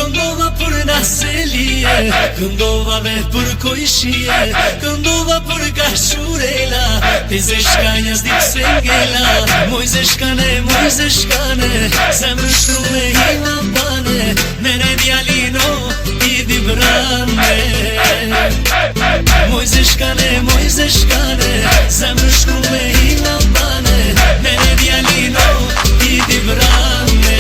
Këndova për naselije, këndova vetë për kojshije, këndova për kashurela, ti zeshkanjas di pse ngela. Moj zeshkane, zemrë shkrume i nga bane, mene djalino i di brane. Moj zeshkane, zemrë shkrume i nga bane, mene djalino i di brane.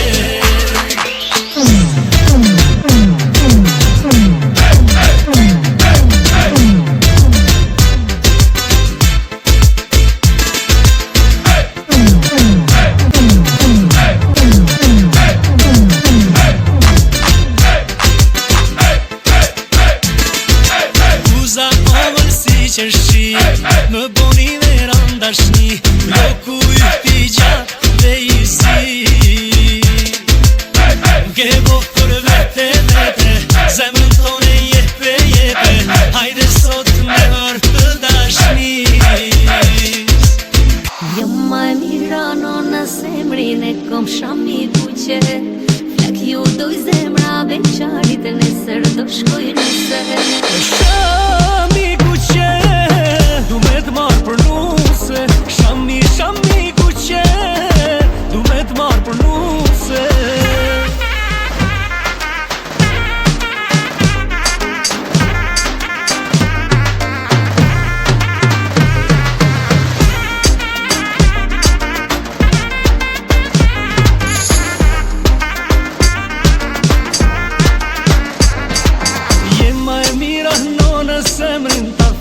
Më boni me randashni, loku i pigja dhe i zi. Ke bo për vete, zemrën tone jepe, hajde sot me mërë të dashnis. Jo ma e mira në zemrin e kom shami kuqe, flak ju doj zemra beqarit e nesër do shkoj nëse. Shami kuqe, du me t'marë për nuse, shami kuqe, du me t'marë për nuse.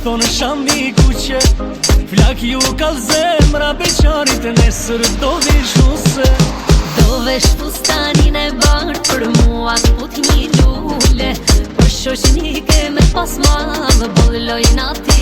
Thonë shami kuqe, flak ju ka zemra beqarit e nesër do vish nuse. Do vesh fustanin e bardh për mua t'put një lule, për shoqnike me pas madhë bolloj nati